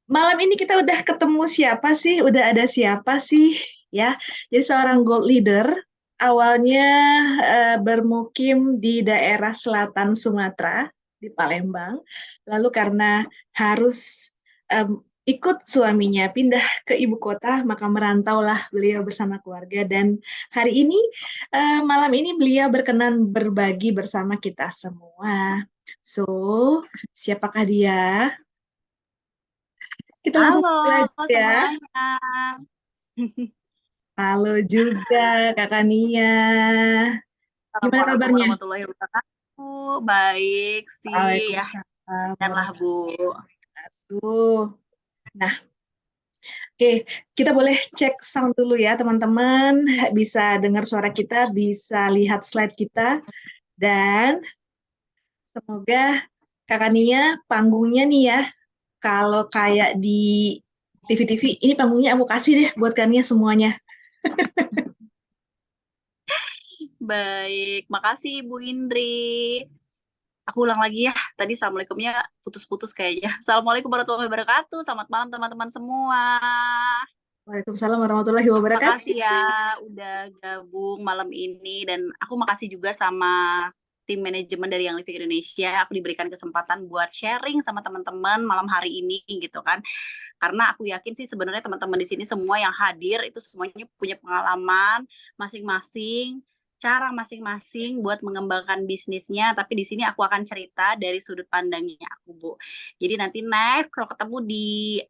Malam ini kita udah ketemu siapa sih? Udah ada siapa sih? Ya, jadi seorang gold leader awalnya bermukim di daerah selatan Sumatera di Palembang. Lalu karena harus ikut suaminya pindah ke ibu kota, maka merantaulah beliau bersama keluarga. Dan hari ini, malam ini beliau berkenan berbagi bersama kita semua. So, siapakah dia? Kita langsung Halo mulai aja ya. semuanya. Halo juga Kakak Nia. Gimana Assalamualaikum kabarnya? warahmatullahi wabarakatuh. Baik sih ya, Waalaikumsalam lah Bu. warahmatullahi wabarakatuh. Nah, oke, kita boleh cek sound dulu ya teman-teman. Bisa dengar suara kita, bisa lihat slide kita, dan semoga Kakak Nia panggungnya nih ya. Kalau kayak di TV-TV, ini panggungnya aku kasih deh buat Kak Nia semuanya. Baik, makasih Ibu Indri. Aku ulang lagi ya. Tadi assalamualaikumnya putus-putus kayaknya. Assalamualaikum warahmatullahi wabarakatuh. Selamat malam teman-teman semua. Waalaikumsalam warahmatullahi wabarakatuh. Makasih ya udah gabung malam ini dan aku makasih juga sama tim manajemen dari Young Living Indonesia. Aku diberikan kesempatan buat sharing sama teman-teman malam hari ini gitu kan. Karena aku yakin sih sebenarnya teman-teman di sini semua yang hadir itu semuanya punya pengalaman masing-masing, cara masing-masing buat mengembangkan bisnisnya. Tapi di sini aku akan cerita dari sudut pandangnya aku, Bu. Jadi nanti next kalau ketemu di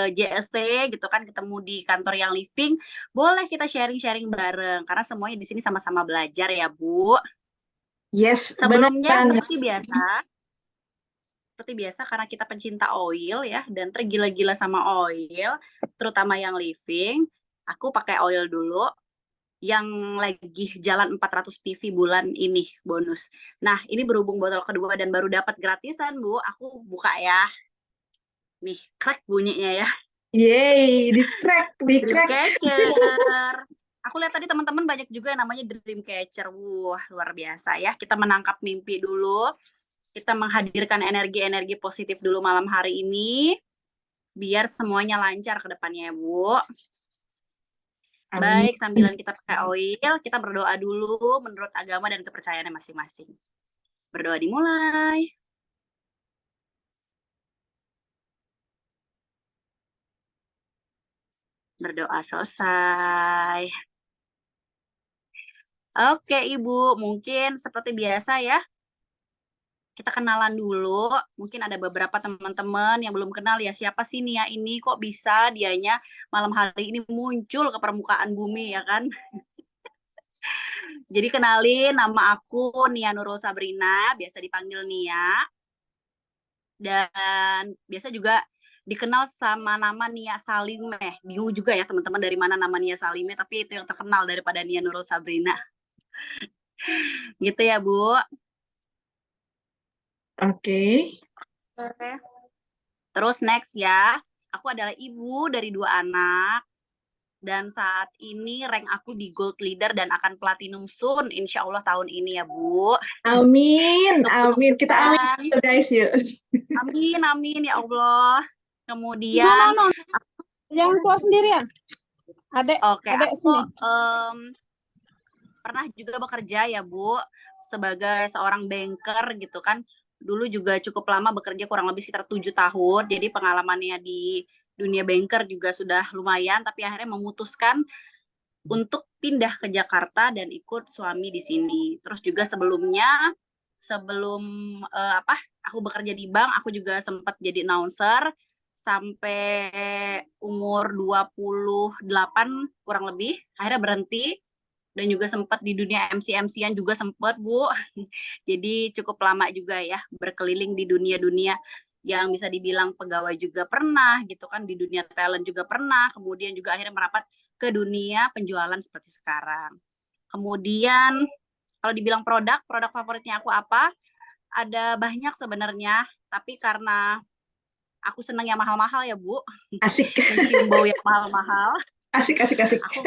JSC gitu kan, ketemu di kantor yang living, boleh kita sharing-sharing bareng karena semuanya di sini sama-sama belajar ya, Bu. Yes, benar Sebelumnya banget. seperti biasa karena kita pencinta oil ya dan tergila-gila sama oil, terutama yang living, aku pakai oil dulu yang lagi jalan 400 PV bulan ini bonus. Nah, ini berhubung botol kedua dan baru dapat gratisan, Bu. Aku buka ya. Nih, crack bunyinya ya. Yeay, di crack. Dreamcatcher. Aku lihat tadi teman-teman banyak juga yang namanya Dreamcatcher. Wah, luar biasa ya. Kita menangkap mimpi dulu. Kita menghadirkan energi-energi positif dulu malam hari ini. Biar semuanya lancar ke depannya ya, Bu. Amin. Baik, sambilan kita pakai oil, kita berdoa dulu menurut agama dan kepercayaannya masing-masing. Berdoa dimulai. Berdoa selesai. Oke, Ibu. Mungkin seperti biasa ya, kita kenalan dulu. Mungkin ada beberapa teman-teman yang belum kenal ya siapa sih Nia ini, kok bisa dianya malam hari ini muncul ke permukaan bumi ya kan. Jadi kenalin, nama aku Nia Nurul Sabrina, biasa dipanggil Nia. Dan biasa juga dikenal sama nama Nia Salimeh. Bingung juga ya teman-teman dari mana nama Nia Salimeh, tapi itu yang terkenal daripada Nia Nurul Sabrina. Gitu ya, Bu. Oke. Oke. Terus next ya, aku adalah ibu dari 2 anak. Dan saat ini rank aku di gold leader dan akan platinum soon, insya Allah tahun ini ya, Bu. Amin, amin. Kita amin Kemudian, dulu, guys, yuk. amin, amin ya Allah. No, no, Kemudian, no. Jangan keluar sendirian. Adek, oke, adek aku sini. pernah juga bekerja ya Bu sebagai seorang banker gitu kan. Dulu juga cukup lama bekerja kurang lebih sekitar 7 tahun. Jadi pengalamannya di dunia banker juga sudah lumayan. Tapi akhirnya memutuskan untuk pindah ke Jakarta dan ikut suami di sini. Terus juga sebelumnya sebelum aku bekerja di bank, aku juga sempat jadi announcer sampai umur 28 kurang lebih. Akhirnya berhenti dan juga sempat di dunia MC-MC-an juga sempat Bu. Jadi cukup lama juga ya berkeliling di dunia-dunia yang bisa dibilang pegawai juga pernah gitu kan, di dunia talent juga pernah, kemudian juga akhirnya merapat ke dunia penjualan seperti sekarang. Kemudian kalau dibilang produk favoritnya aku apa? Ada banyak sebenarnya, tapi karena aku senang yang mahal-mahal ya Bu, Asik, mencium bau yang mahal-mahal, asik, asik, asik. aku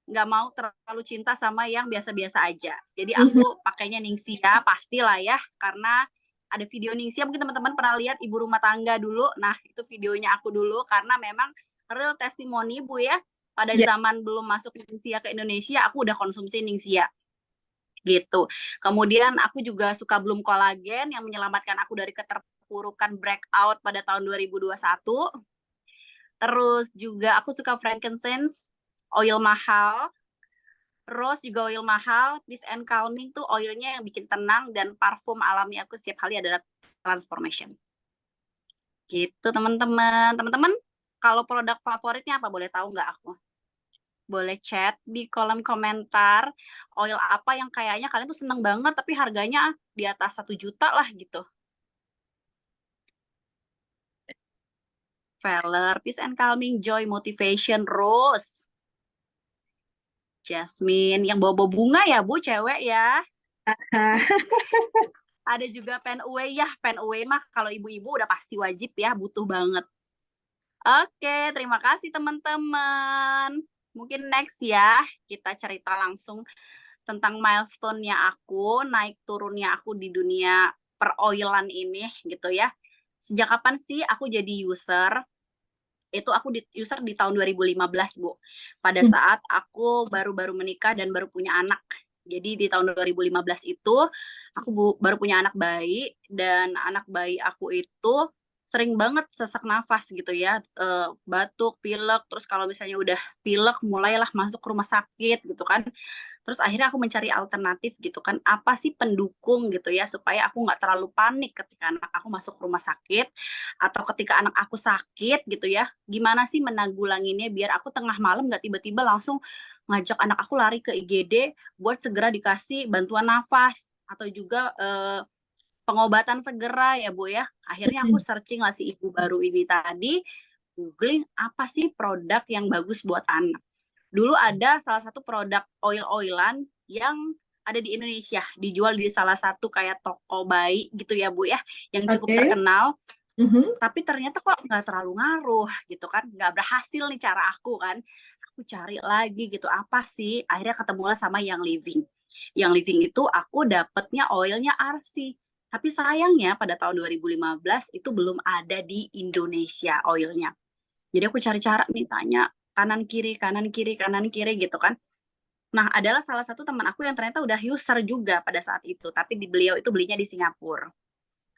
nggak mau terlalu cinta sama yang biasa-biasa aja. Jadi Mhm. aku pakainya Ningxia pastilah ya, karena ada video Ningxia, mungkin teman-teman pernah lihat ibu rumah tangga dulu. Nah, itu videonya aku dulu karena memang real testimoni Bu ya. Pada Ya. zaman belum masuk Ningxia ke Indonesia, aku udah konsumsi Ningxia gitu. Kemudian aku juga suka Bloom Collagen yang menyelamatkan aku dari keterpurukan breakout pada tahun 2021. Terus juga aku suka frankincense, oil mahal. Rose juga oil mahal. Peace and Calming tuh oilnya yang bikin tenang, dan parfum alami aku setiap hari adalah Transformation. Gitu teman-teman. Teman-teman, kalau produk favoritnya apa, boleh tahu nggak aku? Boleh chat di kolom komentar. Oil apa yang kayaknya kalian tuh seneng banget tapi harganya di atas 1 juta lah gitu. Veller, Peace and Calming, Joy, Motivation, Rose, Jasmine, yang bawa bunga ya Bu, cewek ya. Ada juga Pen Away ya, Pen Away mah kalau ibu-ibu udah pasti wajib ya, butuh banget. Oke, terima kasih teman-teman. Mungkin next ya, kita cerita langsung tentang milestone-nya aku, naik turunnya aku di dunia peroilan ini gitu ya. Sejak kapan sih aku jadi user? Itu aku user di tahun 2015, Bu. Pada saat aku baru-baru menikah dan baru punya anak. Jadi di tahun 2015 itu aku baru punya anak bayi, dan anak bayi aku itu sering banget sesak nafas gitu ya, batuk, pilek, terus kalau misalnya udah pilek mulailah masuk rumah sakit gitu kan. Terus akhirnya aku mencari alternatif gitu kan, apa sih pendukung gitu ya, supaya aku nggak terlalu panik ketika anak aku masuk rumah sakit, atau ketika anak aku sakit gitu ya, gimana sih menanggulanginnya biar aku tengah malam nggak tiba-tiba langsung ngajak anak aku lari ke IGD buat segera dikasih bantuan nafas, atau juga pengobatan segera ya Bu ya. Akhirnya aku searching lah si ibu baru ini tadi, googling apa sih produk yang bagus buat anak. Dulu ada salah satu produk oil-oilan yang ada di Indonesia, dijual di salah satu kayak toko bayi gitu ya Bu ya, yang cukup Oke. terkenal, tapi ternyata kok nggak terlalu ngaruh gitu kan, nggak berhasil nih cara aku kan. Aku cari lagi gitu, apa sih, akhirnya ketemulah sama Yang Living. Yang Living itu aku dapetnya oilnya RC, tapi sayangnya pada tahun 2015 itu belum ada di Indonesia oilnya. Jadi aku cari cara nih, tanya kanan kiri kanan kiri kanan kiri gitu kan. Nah, adalah salah satu teman aku yang ternyata udah user juga pada saat itu, tapi beliau itu belinya di Singapura.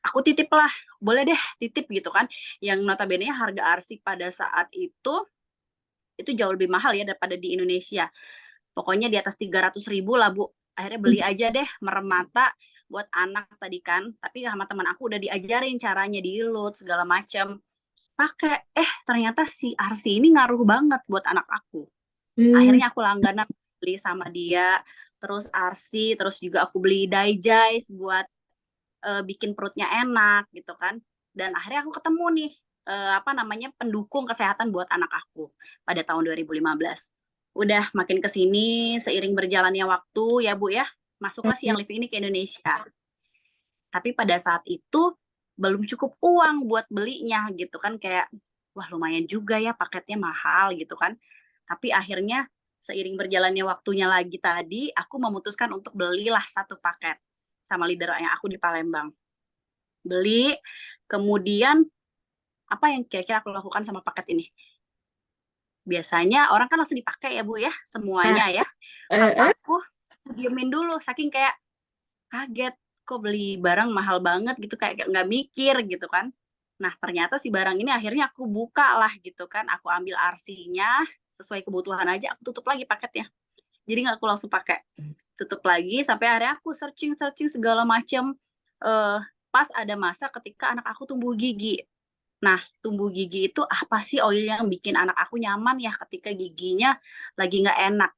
Aku titip lah, boleh deh titip gitu kan. Yang notabene harga arsik pada saat itu jauh lebih mahal ya daripada di Indonesia. Pokoknya di atas 300.000 lah Bu. Akhirnya beli aja deh, merem mata buat anak tadi kan. Tapi sama teman aku udah diajarin caranya, diilut segala macam. Pakai, ternyata si RC ini ngaruh banget buat anak aku. Akhirnya aku langganan beli sama dia, terus RC, terus juga aku beli Digest buat bikin perutnya enak gitu kan. Dan akhirnya aku ketemu nih pendukung kesehatan buat anak aku pada tahun 2015. Udah makin ke sini seiring berjalannya waktu ya Bu ya, masuklah si Yang Living ini ke Indonesia. Tapi pada saat itu belum cukup uang buat belinya gitu kan, kayak wah lumayan juga ya, paketnya mahal gitu kan. Tapi akhirnya seiring berjalannya waktunya lagi tadi, aku memutuskan untuk belilah satu paket sama leader yang aku di Palembang. Beli, kemudian apa yang kira-kira aku lakukan sama paket ini? Biasanya orang kan langsung dipakai ya Bu ya, semuanya ya. Kalau aku diemin dulu, saking kayak kaget, kok beli barang mahal banget gitu, kayak nggak mikir gitu kan. Nah ternyata si barang ini akhirnya aku buka lah gitu kan, aku ambil RC-nya, sesuai kebutuhan aja, aku tutup lagi paketnya. Jadi nggak aku langsung pakai, tutup lagi sampai akhirnya aku searching segala macam. Pas ada masa ketika anak aku tumbuh gigi. Nah, tumbuh gigi itu apa sih oil yang bikin anak aku nyaman ya ketika giginya lagi nggak enak?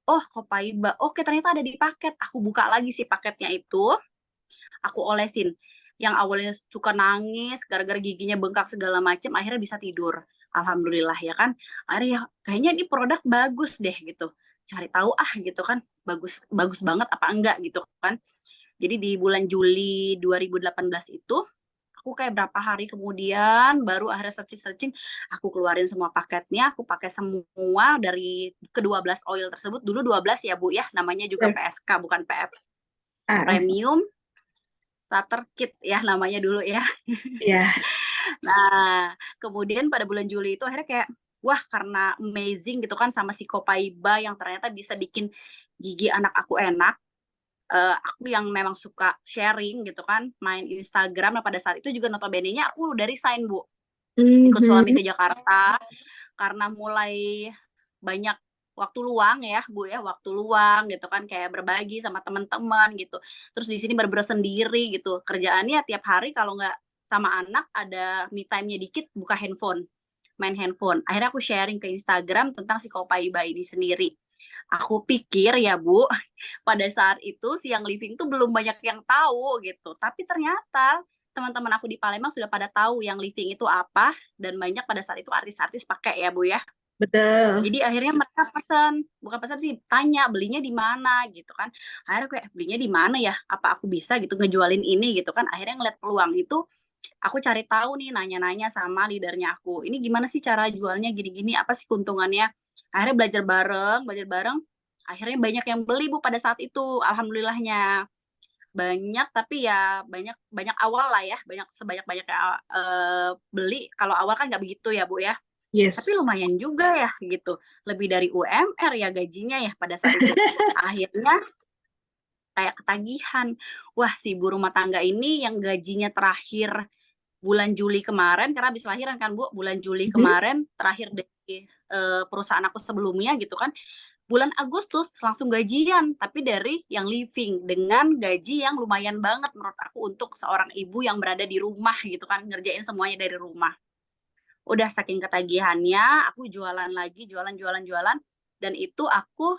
Oh, Copaiba. Oke, ternyata ada di paket. Aku buka lagi si paketnya itu, aku olesin. Yang awalnya suka nangis gara-gara giginya bengkak segala macam, akhirnya bisa tidur. Alhamdulillah ya kan. Akhirnya kayaknya ini produk bagus deh gitu. Cari tahu gitu kan, bagus bagus banget apa enggak gitu kan. Jadi di bulan Juli 2018 itu aku kayak berapa hari kemudian baru akhirnya searching, aku keluarin semua paketnya, aku pakai semua dari ke-12 oil tersebut. Dulu 12 ya Bu ya, namanya juga PSK bukan PF. Premium, starter kit ya namanya dulu ya. Ya. Nah, kemudian pada bulan Juli itu akhirnya kayak, wah karena amazing gitu kan sama si Copaiba yang ternyata bisa bikin gigi anak aku enak. Aku yang memang suka sharing gitu kan, main Instagram. Nah pada saat itu juga notabene-nya aku udah resign, Bu. Ikut suami Mhm. ke Jakarta karena mulai banyak waktu luang ya, Bu ya, waktu luang gitu kan kayak berbagi sama teman-teman gitu. Terus di sini bener-bener sendiri gitu. Kerjaannya tiap hari kalau nggak sama anak ada me time-nya dikit buka handphone, main handphone. Akhirnya aku sharing ke Instagram tentang si Copaiba ini sendiri. Aku pikir ya, Bu, pada saat itu Siang Living tuh belum banyak yang tahu gitu. Tapi ternyata teman-teman aku di Palembang sudah pada tahu yang living itu apa dan banyak pada saat itu artis-artis pakai ya, Bu ya. Betul. Jadi akhirnya mereka pesan, bukan pesan sih, tanya belinya di mana gitu kan. Akhirnya kayak belinya di mana ya? Apa aku bisa gitu ngejualin ini gitu kan. Akhirnya ngeliat peluang itu, aku cari tahu nih nanya-nanya sama leadernya aku. Ini gimana sih cara jualnya gini-gini? Apa sih keuntungannya? Akhirnya belajar bareng. Akhirnya banyak yang beli Bu pada saat itu, alhamdulillahnya. Banyak tapi ya banyak banyak awal lah ya, banyak sebanyak-banyaknya beli. Kalau awal kan nggak begitu ya Bu ya. Tapi Yes. lumayan juga ya gitu, lebih dari UMR ya gajinya ya pada saat itu. Akhirnya kayak ketagihan, wah si ibu rumah tangga ini yang gajinya terakhir bulan Juli kemarin karena habis lahiran kan Bu, bulan Juli Mhm. kemarin terakhir dari, perusahaan aku sebelumnya gitu kan, bulan Agustus langsung gajian, tapi dari yang living dengan gaji yang lumayan banget menurut aku untuk seorang ibu yang berada di rumah gitu kan, ngerjain semuanya dari rumah. Udah saking ketagihannya, aku jualan lagi, jualan, dan itu aku,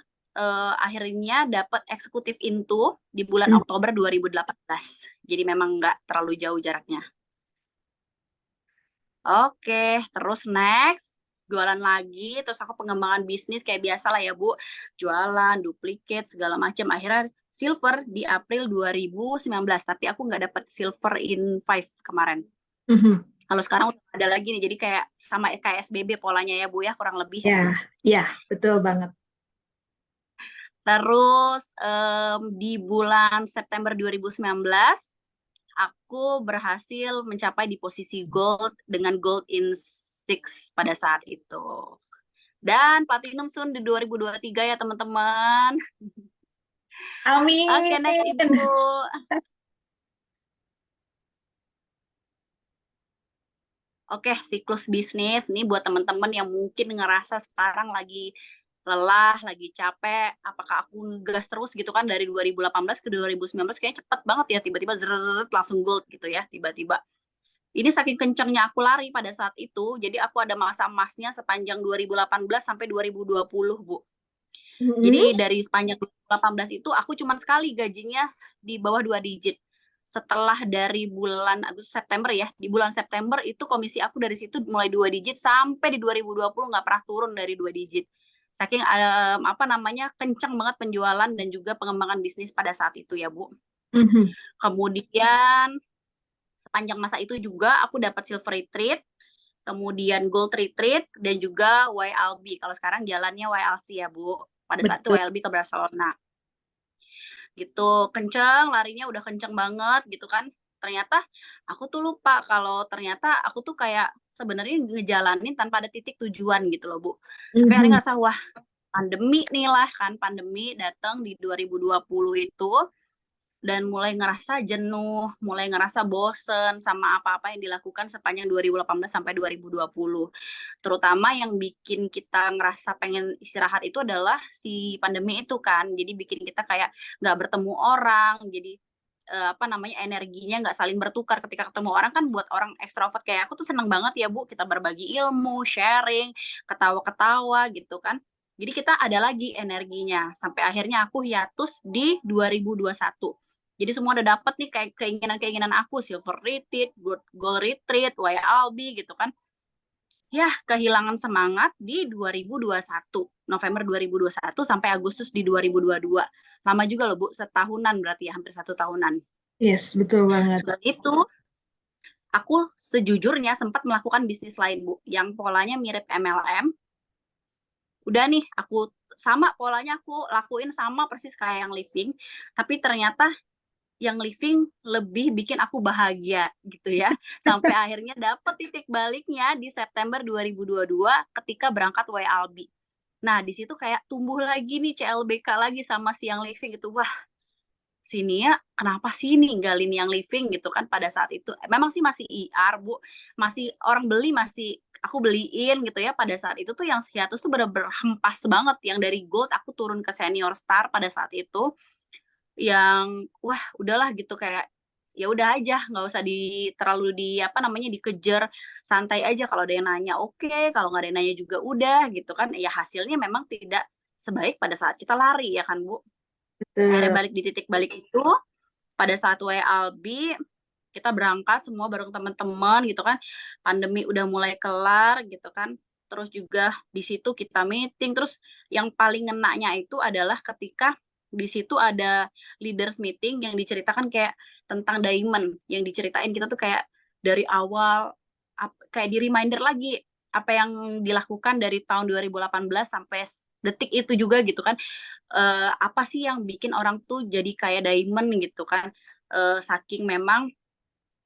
akhirnya dapat eksekutif Into di bulan Mhm. Oktober 2018. Jadi memang nggak terlalu jauh jaraknya. Oke, terus next, jualan lagi, terus aku pengembangan bisnis kayak biasa lah ya, Bu. Jualan, duplicate, segala macam. Akhirnya silver di April 2019, tapi aku nggak dapat silver in five kemarin. Mhm. Kalau sekarang udah ada lagi nih, jadi kayak sama kayak SBB polanya ya Bu ya, kurang lebih. Ya, ya, betul banget. Terus di bulan September 2019, aku berhasil mencapai di posisi gold dengan gold in six pada saat itu. Dan platinum soon di 2023 ya teman-teman. Oke, next Amin. Ibu. Oke, siklus bisnis ini buat teman-teman yang mungkin ngerasa sekarang lagi lelah, lagi capek, apakah aku ngegas terus gitu kan dari 2018 ke 2019 kayaknya cepet banget ya tiba-tiba zret langsung gold gitu ya tiba-tiba. Ini saking kencengnya aku lari pada saat itu, jadi aku ada masa emasnya sepanjang 2018 sampai 2020, Bu. Mhm. Jadi dari sepanjang 2018 itu aku cuma sekali gajinya di bawah 2 digit. Setelah dari bulan Agustus September ya, di bulan September itu komisi aku dari situ mulai 2 digit sampai di 2020 nggak pernah turun dari 2 digit. Saking apa namanya kenceng banget penjualan dan juga pengembangan bisnis pada saat itu ya, Bu. Mhm. Kemudian sepanjang masa itu juga aku dapat silver retreat, kemudian gold retreat dan juga YLB. Kalau sekarang jalannya YLC ya, Bu. Pada saat itu Betul. YLB ke Barcelona. Gitu, kenceng, larinya udah kenceng banget gitu kan. Ternyata aku tuh lupa kalau ternyata aku tuh kayak sebenarnya ngejalanin tanpa ada titik tujuan gitu loh, Bu. Tapi akhirnya Mhm. ngerasa, wah pandemi nih lah kan, pandemi datang di 2020 itu dan mulai ngerasa jenuh, mulai ngerasa bosen sama apa-apa yang dilakukan sepanjang 2018 sampai 2020. Terutama yang bikin kita ngerasa pengen istirahat itu adalah si pandemi itu kan. Jadi bikin kita kayak nggak bertemu orang, jadi apa namanya energinya nggak saling bertukar ketika ketemu orang kan buat orang ekstrovert kayak aku tuh seneng banget ya Bu kita berbagi ilmu, sharing, ketawa-ketawa gitu kan. Jadi kita ada lagi energinya sampai akhirnya aku hiatus di 2021. Jadi semua udah dapet nih kayak keinginan-keinginan aku silver retreat, gold retreat, YLB gitu kan. Yah, kehilangan semangat di 2021, November 2021 sampai Agustus di 2022. Lama juga loh Bu, setahunan berarti ya, hampir 1 tahunan. Yes, betul banget. Dan itu, aku sejujurnya sempat melakukan bisnis lain Bu, yang polanya mirip MLM. Udah nih, aku sama polanya aku lakuin sama persis kayak yang living, tapi ternyata yang living lebih bikin aku bahagia gitu ya. Sampai akhirnya dapet titik baliknya di September 2022 ketika berangkat YLB. Nah, di situ kayak tumbuh lagi nih CLBK lagi sama si yang living gitu. Wah, sini ya kenapa sih ninggalin yang living gitu kan pada saat itu. Memang sih masih IR, Bu. Masih orang beli masih aku beliin gitu ya pada saat itu tuh yang hiatus tuh bener-bener hempas banget. Yang dari gold aku turun ke senior star pada saat itu yang wah udahlah gitu kayak ya udah aja nggak usah terlalu apa namanya dikejar, santai aja kalau ada yang nanya oke, kalau nggak ada yang nanya juga udah gitu kan ya hasilnya memang tidak sebaik pada saat kita lari ya kan Bu. Akhirnya Betul. balik di titik balik itu pada saat WLB kita berangkat semua bareng teman-teman gitu kan, pandemi udah mulai kelar gitu kan, terus juga di situ kita meeting, terus yang paling ngenanya itu adalah ketika di situ ada leaders meeting yang diceritakan kayak tentang diamond, yang diceritain kita tuh kayak dari awal kayak di reminder lagi apa yang dilakukan dari tahun 2018 sampai detik itu juga gitu kan. Apa sih yang bikin orang tuh jadi kayak diamond gitu kan, saking memang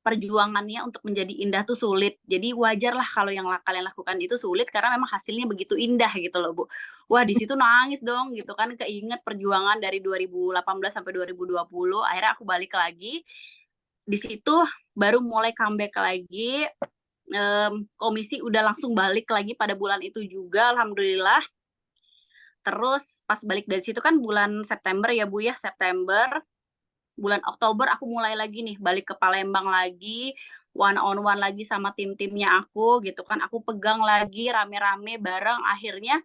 perjuangannya untuk menjadi indah tuh sulit. Jadi wajar lah kalau yang kalian lakukan itu sulit karena memang hasilnya begitu indah gitu loh, Bu. Wah, di situ nangis dong gitu kan, keinget perjuangan dari 2018 sampai 2020. Akhirnya aku balik lagi. Di situ baru mulai comeback lagi. Komisi udah langsung balik lagi pada bulan itu juga, alhamdulillah. Terus pas balik dari situ kan bulan September ya Bu ya, September. Bulan Oktober aku mulai lagi nih balik ke Palembang lagi, one on one lagi sama tim-timnya aku gitu kan. Aku pegang lagi rame-rame bareng, akhirnya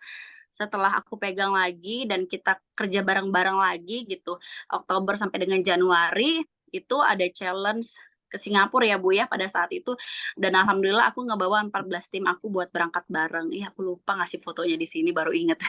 setelah aku pegang lagi dan kita kerja bareng-bareng lagi gitu, Oktober sampai dengan Januari itu ada challenge ke Singapura ya Bu ya pada saat itu, dan alhamdulillah aku ngebawa 14 tim aku buat berangkat bareng. Iya, aku lupa ngasih fotonya di sini baru inget.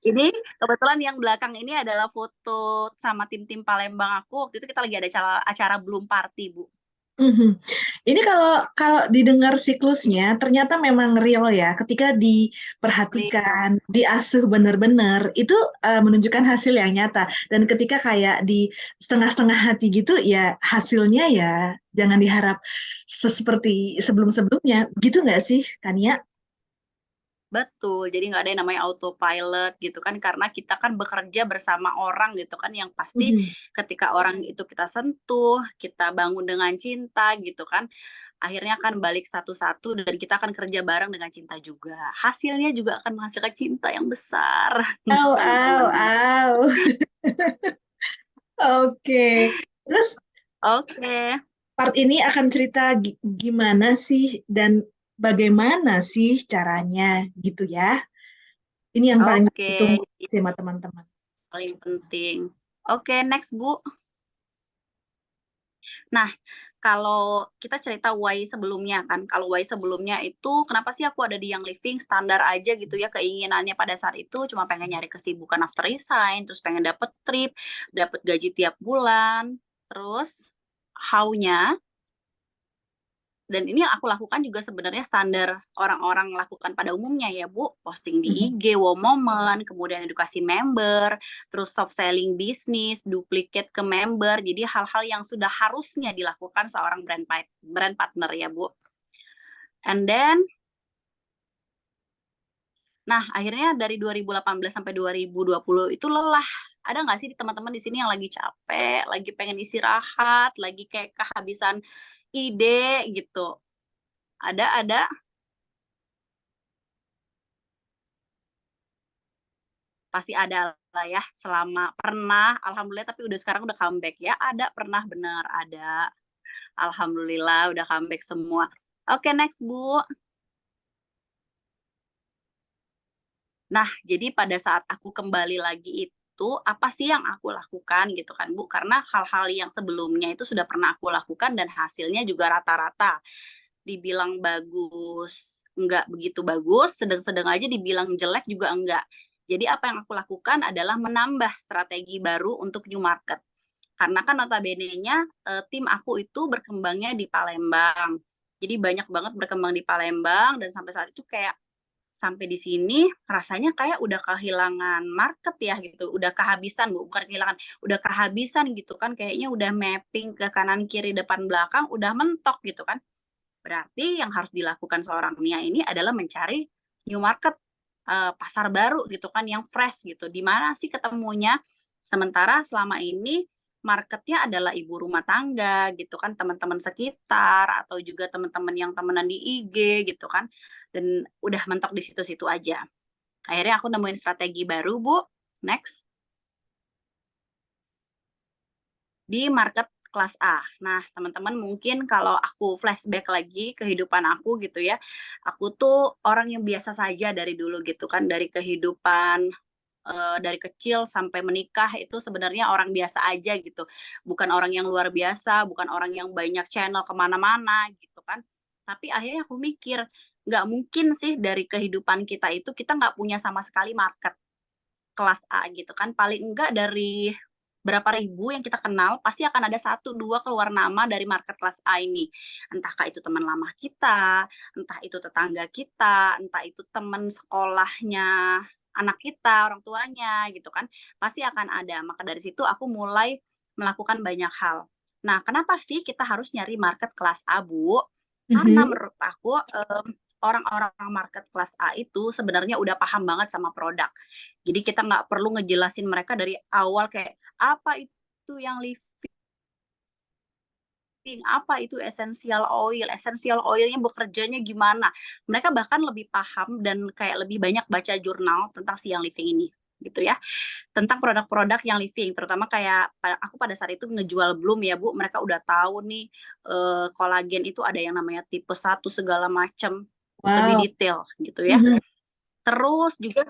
Ini kebetulan yang belakang ini adalah foto sama tim-tim Palembang aku. Waktu itu kita lagi ada acara Bloom Party, Bu. Mhm. Ini kalau kalau didengar siklusnya ternyata memang real ya. Ketika Real. diperhatikan, diasuh benar-benar itu menunjukkan hasil yang nyata. Dan ketika kayak di setengah-setengah hati gitu ya hasilnya ya jangan diharap seperti sebelum-sebelumnya. Gitu nggak sih, Kania? Betul, jadi nggak ada yang namanya autopilot gitu kan, karena kita kan bekerja bersama orang gitu kan, yang pasti Mhm. ketika orang itu kita sentuh, kita bangun dengan cinta gitu kan, akhirnya akan balik satu-satu dan kita akan kerja bareng dengan cinta juga. Hasilnya juga akan menghasilkan cinta yang besar, Au, au, teman-teman. au. Oke. Terus Oke, part ini akan cerita gimana sih dan bagaimana sih caranya gitu ya. Ini yang paling oke, ditunggu sama teman-teman. paling penting. Oke, next Bu. Nah, kalau kita cerita why sebelumnya kan, kalau why sebelumnya itu kenapa sih aku ada di Young Living standar aja gitu ya, keinginannya pada saat itu cuma pengen nyari kesibukan after resign, terus pengen dapet trip, dapet gaji tiap bulan, terus how-nya, dan ini yang aku lakukan juga sebenarnya standar orang-orang lakukan pada umumnya ya Bu, posting di Mhm. IG, wow moment, kemudian edukasi member, terus soft selling bisnis, duplicate ke member, jadi hal-hal yang sudah harusnya dilakukan seorang brand partner ya Bu. And then, nah akhirnya dari 2018 sampai 2020 itu lelah. Ada nggak sih teman-teman di sini yang lagi capek, lagi pengen istirahat, lagi kayak kehabisan ide gitu? Ada. Pasti ada lah ya, selama pernah, alhamdulillah tapi udah sekarang udah comeback ya, ada, pernah, bener, ada. Alhamdulillah udah comeback semua. Oke, next, Bu. Nah, jadi pada saat aku kembali lagi itu, apa sih yang aku lakukan gitu kan, Bu? Karena hal-hal yang sebelumnya itu sudah pernah aku lakukan dan hasilnya juga rata-rata. Dibilang bagus, enggak begitu bagus, sedang-sedang aja, dibilang jelek juga enggak. Jadi apa yang aku lakukan adalah menambah strategi baru untuk new market. Karena kan notabene-nya tim aku itu berkembangnya di Palembang. Jadi banyak banget berkembang di Palembang dan sampai saat itu kayak sampai di sini rasanya kayak udah kehilangan market ya gitu, udah kehabisan Bu, bukan kehilangan, udah kehabisan gitu kan, kayaknya udah mapping ke kanan kiri depan belakang udah mentok gitu kan. Berarti yang harus dilakukan seorang Nia ini adalah mencari new market, pasar baru gitu kan yang fresh gitu. Di mana sih ketemunya? Sementara selama ini marketnya adalah ibu rumah tangga gitu kan, teman-teman sekitar atau juga teman-teman yang temenan di IG gitu kan. Dan udah mentok di situ-situ aja. Akhirnya aku nemuin strategi baru, Bu. Next. Di market kelas A. Nah, teman-teman mungkin kalau aku flashback lagi kehidupan aku gitu ya, aku tuh orang yang biasa saja dari dulu gitu kan, dari kehidupan dari kecil sampai menikah itu sebenarnya orang biasa aja gitu. Bukan orang yang luar biasa, bukan orang yang banyak channel kemana-mana gitu kan. Tapi akhirnya aku mikir, nggak mungkin sih dari kehidupan kita itu kita nggak punya sama sekali market kelas A gitu kan. Paling enggak dari berapa ribu yang kita kenal, pasti akan ada satu dua keluar nama dari market kelas A ini. Entahkah itu teman lama kita, entah itu tetangga kita, entah itu teman sekolahnya anak kita, orang tuanya gitu kan. Pasti akan ada. Maka dari situ aku mulai melakukan banyak hal. Nah, kenapa sih kita harus nyari market kelas A, Bu? Karena Mhm. menurut aku orang-orang market kelas A itu sebenarnya udah paham banget sama produk. Jadi kita nggak perlu ngejelasin mereka dari awal kayak apa itu yang living, apa itu essential oil, essential oilnya bekerjanya gimana. Mereka bahkan lebih paham dan kayak lebih banyak baca jurnal tentang si yang living ini gitu ya, tentang produk-produk yang living, terutama kayak aku pada saat itu ngejual Bloom ya Bu, mereka udah tahu nih kolagen itu ada yang namanya tipe satu segala macam, lebih Wow. detail gitu ya. Mhm. Terus juga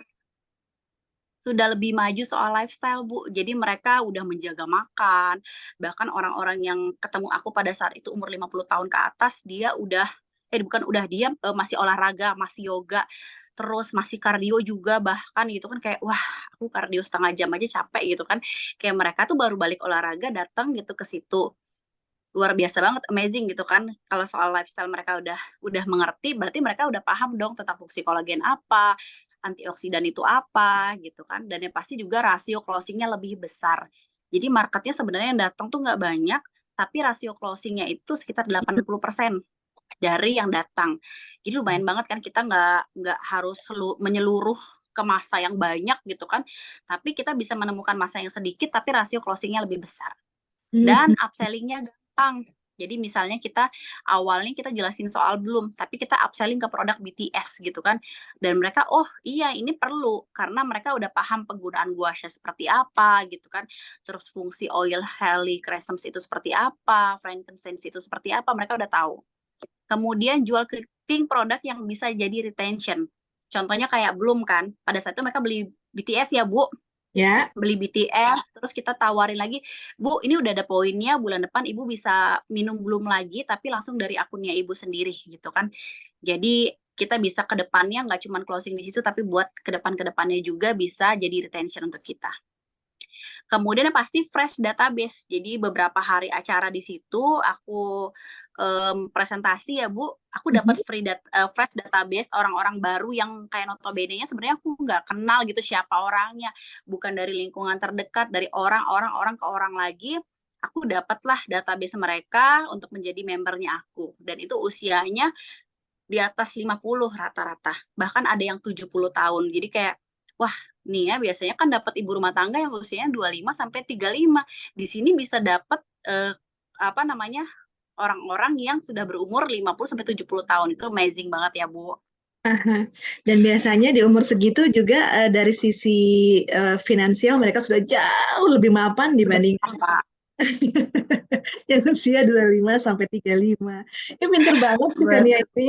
sudah lebih maju soal lifestyle, Bu. Jadi mereka udah menjaga makan, bahkan orang-orang yang ketemu aku pada saat itu umur 50 tahun ke atas, dia udah bukan udah dia masih olahraga, masih yoga, terus masih kardio juga bahkan gitu kan kayak wah, aku kardio setengah jam aja capek gitu kan. Kayak mereka tuh baru balik olahraga datang gitu ke situ. Luar biasa banget, amazing gitu kan. Kalau soal lifestyle mereka udah mengerti, berarti mereka udah paham dong tentang fungsi kolagen apa, antioksidan itu apa, gitu kan. Dan yang pasti juga rasio closing-nya lebih besar. Jadi marketnya sebenarnya yang datang tuh nggak banyak, tapi rasio closing-nya itu sekitar 80% dari yang datang. Jadi lumayan banget kan kita nggak harus menyeluruh ke masa yang banyak gitu kan, tapi kita bisa menemukan masa yang sedikit tapi rasio closing-nya lebih besar. Dan Mhm. upselling-nya gampang. Jadi misalnya kita awalnya kita jelasin soal Bloom, tapi kita upselling ke produk BTS gitu kan. Dan mereka, oh iya ini perlu karena mereka udah paham penggunaan gua sha seperti apa gitu kan. Terus fungsi oil helichrysums itu seperti apa, frankincense itu seperti apa, mereka udah tahu. Kemudian jual ke king produk yang bisa jadi retention. Contohnya kayak Bloom kan, pada saat itu mereka beli BTS ya Bu, Ya. beli BTS, terus kita tawarin lagi, "Bu, ini udah ada poinnya, bulan depan Ibu bisa minum belum lagi, tapi langsung dari akunnya Ibu sendiri," gitu kan. Jadi kita bisa ke depannya nggak cuma closing di situ, tapi buat ke depan-ke depannya juga bisa jadi retention untuk kita. Kemudian yang pasti fresh database. Jadi beberapa hari acara di situ aku presentasi ya Bu, aku Mhm. dapat fresh database orang-orang baru yang kayak notabene-nya sebenarnya aku nggak kenal gitu siapa orangnya, bukan dari lingkungan terdekat, dari orang ke orang lagi, aku dapatlah database mereka untuk menjadi membernya aku, dan itu usianya di atas 50 rata-rata, bahkan ada yang 70 tahun. Jadi kayak, wah nih ya biasanya kan dapat ibu rumah tangga yang usianya 25 sampai 35. Di sini bisa dapat apa namanya, orang-orang yang sudah berumur 50 sampai 70 tahun. Itu amazing banget ya, Bu. Aha. Dan biasanya di umur segitu juga dari sisi finansial mereka sudah jauh lebih mapan Udah dibanding paham, Pak. yang usia 25 sampai 35. Ini pinter banget sih Kania ini.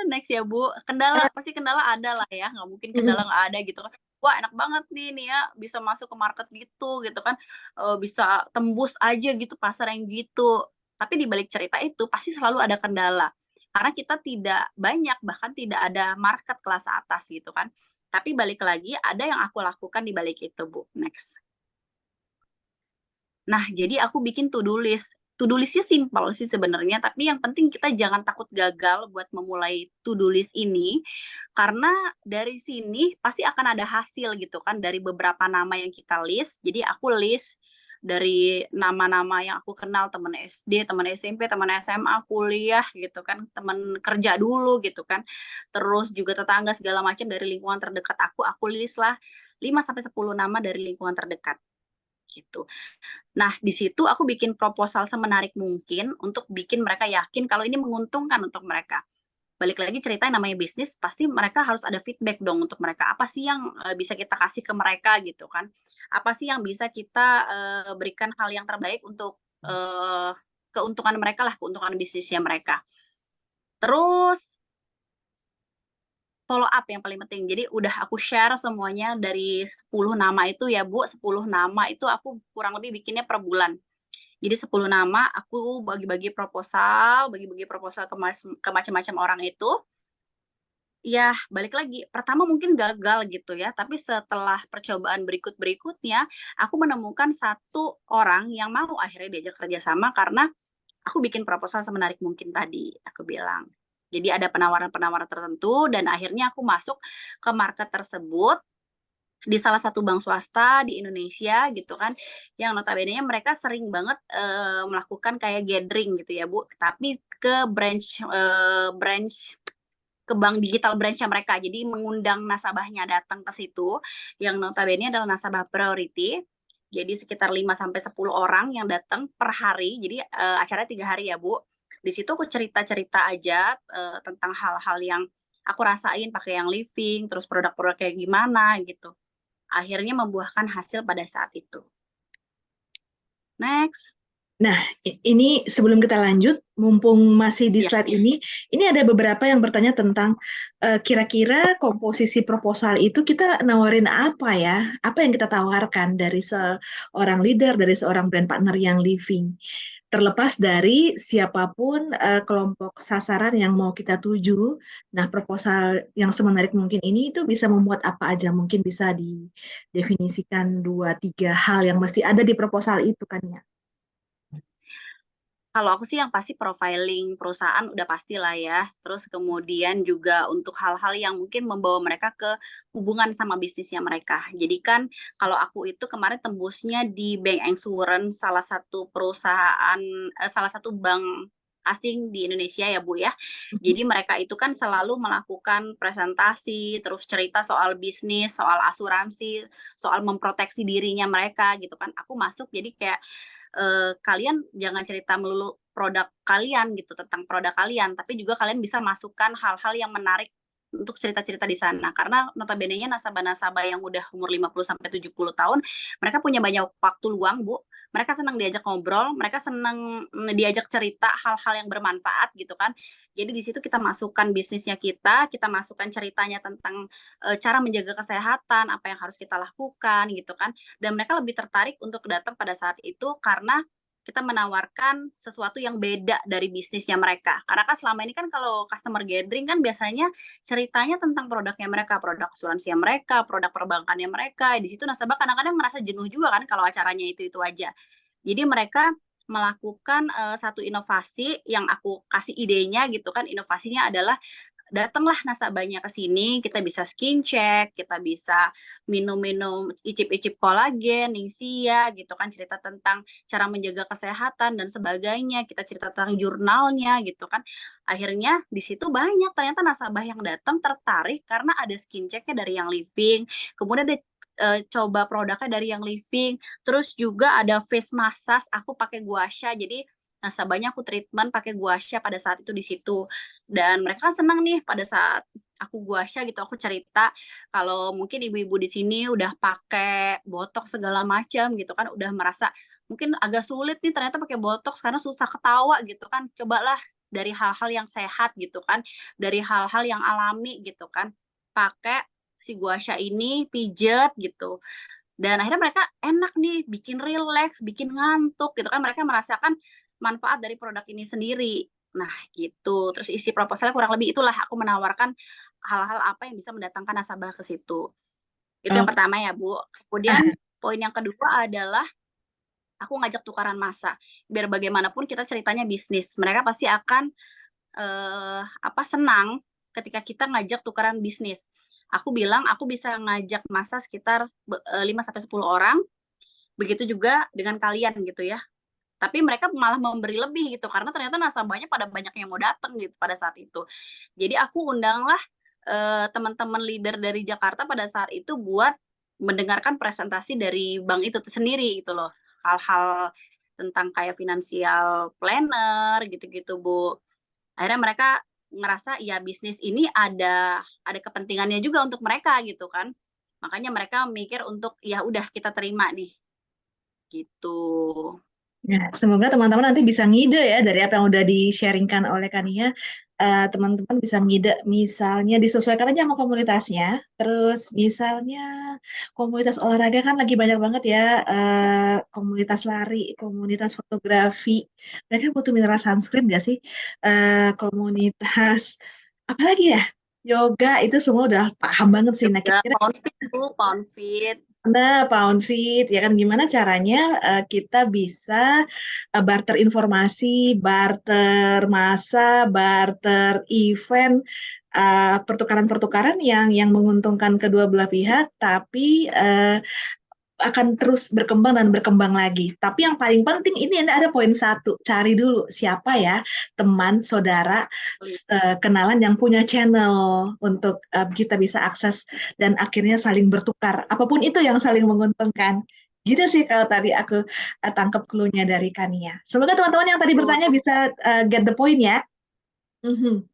Next ya Bu, kendala pasti kendala ada lah ya, nggak mungkin kendala Mhm. nggak ada gitu kan. Wah enak banget nih ya bisa masuk ke market gitu kan, bisa tembus aja gitu pasar yang gitu. Tapi di balik cerita itu pasti selalu ada kendala, karena kita tidak banyak, bahkan tidak ada market kelas atas gitu kan. Tapi balik lagi ada yang aku lakukan di balik itu Bu, next. Nah jadi aku bikin to do list, to-do list-nya simpel sih sebenarnya, tapi yang penting kita jangan takut gagal buat memulai to-do list ini, karena dari sini pasti akan ada hasil gitu kan dari beberapa nama yang kita list. Jadi aku list dari nama-nama yang aku kenal, teman SD, teman SMP, teman SMA, kuliah gitu kan, teman kerja dulu gitu kan. Terus juga tetangga segala macam dari lingkungan terdekat aku list lah 5 sampai 10 nama dari lingkungan terdekat gitu. Nah, di situ aku bikin proposal semenarik mungkin untuk bikin mereka yakin kalau ini menguntungkan untuk mereka. Balik lagi cerita yang namanya bisnis, pasti mereka harus ada feedback dong untuk mereka. Apa sih yang bisa kita kasih ke mereka gitu kan? Apa sih yang bisa kita berikan hal yang terbaik untuk keuntungan mereka lah, keuntungan bisnisnya mereka. Terus follow up yang paling penting. Jadi udah aku share semuanya dari 10 nama itu ya Bu, 10 nama itu aku kurang lebih bikinnya per bulan. Jadi 10 nama aku bagi-bagi proposal ke macam-macam orang itu. Ya, balik lagi. Pertama mungkin gagal gitu ya, tapi setelah percobaan berikutnya, aku menemukan satu orang yang mau akhirnya diajak kerjasama karena aku bikin proposal semenarik mungkin tadi, aku bilang. Jadi ada penawaran-penawaran tertentu dan akhirnya aku masuk ke market tersebut di salah satu bank swasta di Indonesia gitu kan, yang notabene-nya mereka sering banget melakukan kayak gathering gitu ya Bu, tapi ke branch ke bank digital branch-nya mereka. Jadi mengundang nasabahnya datang ke situ, yang notabene adalah nasabah priority. Jadi sekitar 5 sampai 10 orang yang datang per hari. Jadi acaranya 3 hari ya, Bu. Di situ aku cerita-cerita aja tentang hal-hal yang aku rasain pakai yang living, terus produk-produk kayak gimana gitu. Akhirnya membuahkan hasil pada saat itu. Next. Nah, ini sebelum kita lanjut, mumpung masih di slide ini ada beberapa yang bertanya tentang kira-kira komposisi proposal itu kita nawarin apa ya? Apa yang kita tawarkan dari seorang leader, dari seorang brand partner yang living? Terlepas dari siapapun kelompok sasaran yang mau kita tuju, nah proposal yang semenarik mungkin ini itu bisa membuat apa aja, mungkin bisa didefinisikan 2-3 hal yang mesti ada di proposal itu kan ya. Kalau aku sih yang pasti profiling perusahaan udah pastilah ya. Terus kemudian juga untuk hal-hal yang mungkin membawa mereka ke hubungan sama bisnisnya mereka. Jadi kan kalau aku itu kemarin tembusnya di Bank Insurance, salah satu perusahaan, salah satu bank asing di Indonesia ya Bu ya. Jadi mereka itu kan selalu melakukan presentasi, terus cerita soal bisnis, soal asuransi, soal memproteksi dirinya mereka gitu kan. Aku masuk jadi kayak kalian jangan cerita melulu produk kalian gitu, tentang produk kalian, tapi juga kalian bisa masukkan hal-hal yang menarik untuk cerita-cerita di sana. Karena notabene-nya nasabah-nasabah yang udah umur 50 sampai 70 tahun, mereka punya banyak waktu luang, Bu. Mereka senang diajak ngobrol, mereka senang diajak cerita hal-hal yang bermanfaat gitu kan. Jadi di situ kita masukkan bisnisnya kita masukkan ceritanya tentang cara menjaga kesehatan, apa yang harus kita lakukan gitu kan. Dan mereka lebih tertarik untuk datang pada saat itu karena kita menawarkan sesuatu yang beda dari bisnisnya mereka. Karena kan selama ini kan kalau customer gathering kan biasanya ceritanya tentang produknya mereka, produk asuransi mereka, produk perbankannya mereka. Di situ nasabah kadang-kadang merasa jenuh juga kan kalau acaranya itu aja. Jadi mereka melakukan satu inovasi yang aku kasih idenya gitu kan. Inovasinya adalah datanglah nasabahnya ke sini, kita bisa skin check, kita bisa minum-minum, icip-icip kolagen, Ningxia gitu kan, cerita tentang cara menjaga kesehatan dan sebagainya, kita cerita tentang jurnalnya gitu kan. Akhirnya di situ banyak ternyata nasabah yang datang tertarik karena ada skin check-nya dari yang living, kemudian ada coba produknya dari yang living, terus juga ada face massage, aku pakai gua sha, jadi nasabahnya aku treatment pakai gua sha pada saat itu di situ. Dan mereka kan senang nih pada saat aku gua sha gitu, aku cerita kalau mungkin ibu-ibu di sini udah pakai botox segala macam gitu kan, udah merasa mungkin agak sulit nih ternyata pakai botox karena susah ketawa gitu kan. Cobalah dari hal-hal yang sehat gitu kan, dari hal-hal yang alami gitu kan. Pakai si gua sha ini pijet gitu. Dan akhirnya mereka enak nih, bikin rileks, bikin ngantuk gitu kan, mereka merasakan manfaat dari produk ini sendiri. Nah gitu, terus isi proposalnya kurang lebih itulah, aku menawarkan hal-hal apa yang bisa mendatangkan nasabah ke situ. Itu yang pertama ya Bu. Kemudian poin yang kedua adalah aku ngajak tukaran massa. Biar bagaimanapun kita ceritanya bisnis, mereka pasti akan senang ketika kita ngajak tukaran bisnis. Aku bilang aku bisa ngajak massa sekitar 5 sampai 10 orang, begitu juga dengan kalian gitu ya. Tapi mereka malah memberi lebih gitu karena ternyata nasabahnya pada banyak yang mau datang gitu pada saat itu. Jadi aku undanglah teman-teman leader dari Jakarta pada saat itu buat mendengarkan presentasi dari bank itu sendiri gitu loh. Hal-hal tentang kayak financial planner gitu-gitu, Bu. Akhirnya mereka ngerasa ya bisnis ini ada kepentingannya juga untuk mereka gitu kan. Makanya mereka mikir untuk ya udah kita terima nih gitu. Ya, semoga teman-teman nanti bisa ngide ya dari apa yang udah di-sharingkan oleh Kania. Teman-teman bisa ngide, misalnya disesuaikan aja sama komunitasnya. Terus misalnya komunitas olahraga kan lagi banyak banget ya, komunitas lari, komunitas fotografi. Mereka butuh mineral sunscreen nggak sih? Komunitas apa lagi ya? Yoga itu semua udah paham banget sih. Nah, Juga kira-kira pound fit Bu, pound fit. Nah, Pound Fit, ya kan gimana caranya kita bisa barter informasi, barter masa, barter event, pertukaran-pertukaran yang menguntungkan kedua belah pihak, tapi akan terus berkembang dan berkembang lagi. Tapi yang paling penting ini ada poin satu, cari dulu siapa ya teman, saudara, kenalan yang punya channel untuk kita bisa akses dan akhirnya saling bertukar. Apapun itu yang saling menguntungkan. Gitu sih kalau tadi aku tangkap clue-nya dari Kania. Semoga teman-teman yang tadi bertanya bisa get the point ya. Mhm.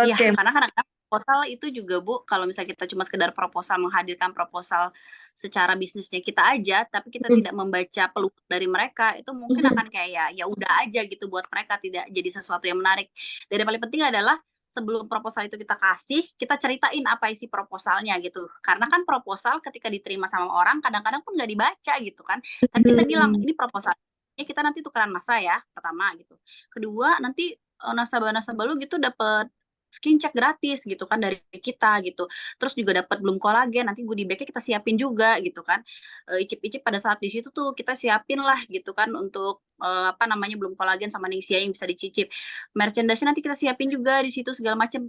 Iya, Oke. karena kadang-kadang proposal itu juga Bu, kalau misalnya kita cuma sekedar proposal, menghadirkan proposal secara bisnisnya kita aja, tapi kita Mhm. tidak membaca peluang dari mereka, itu mungkin Mhm. akan kayak ya udah aja gitu buat mereka, tidak jadi sesuatu yang menarik. Dan yang paling penting adalah sebelum proposal itu kita kasih, kita ceritain apa isi proposalnya gitu. Karena kan proposal ketika diterima sama orang kadang-kadang pun nggak dibaca gitu kan. Tapi kita bilang Mhm. ini proposalnya kita nanti tukeran masa ya, pertama gitu. Kedua, nanti nasabah-nasabah lu gitu dapat skin check gratis gitu kan dari kita gitu. Terus juga dapat Bloom kolagen, nanti goodie bag-nya kita siapin juga gitu kan. Icip-icip pada saat di situ tuh kita siapin lah gitu kan untuk Bloom kolagen sama Ningxia yang bisa dicicip. Merchandise-nya nanti kita siapin juga di situ segala macam.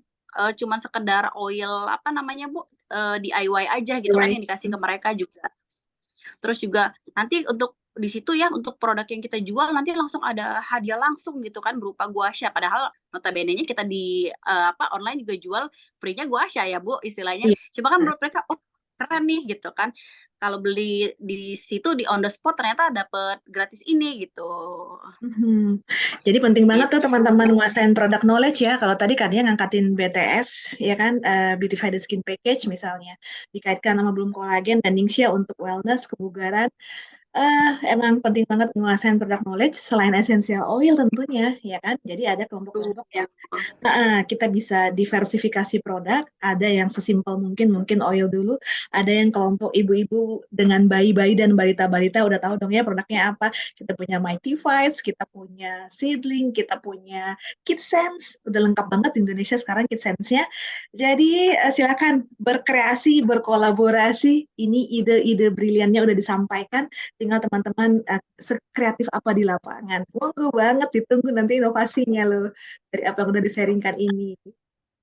Cuman sekedar oil Bu, DIY aja gitu kan Right. yang dikasih ke mereka juga. Terus juga nanti untuk di situ ya untuk produk yang kita jual nanti langsung ada hadiah langsung gitu kan berupa guasha padahal notabene-nya kita di online juga jual free-nya guasha ya Bu istilahnya. Iya. Cuma kan menurut mereka oh keren nih gitu kan. Kalau beli di situ di on the spot ternyata dapat gratis ini gitu. Mhm. Jadi penting banget tuh Gitu. teman-teman nguasain product knowledge ya. Kalau tadi kan dia ngangkatin BTS, ya kan, Beautified Skin Package misalnya, dikaitkan sama Bloom Collagen dan Ningxia untuk wellness, kebugaran. Emang penting banget menguasain product knowledge selain essential oil tentunya, ya kan. Jadi ada kelompok-kelompok yang kita bisa diversifikasi produk. Ada yang sesimpel mungkin oil dulu. Ada yang kelompok ibu-ibu dengan bayi-bayi dan balita-balita udah tahu dong ya produknya apa. Kita punya Mighty Fights, kita punya Seedling, kita punya KidSense. Udah lengkap banget di Indonesia sekarang KidSense-nya. Jadi silakan berkreasi, berkolaborasi. Ini ide-ide briliannya udah disampaikan. Tinggal teman-teman sekreatif apa di lapangan. Monggo banget ditunggu nanti inovasinya loh dari apa yang udah di-sharingkan ini.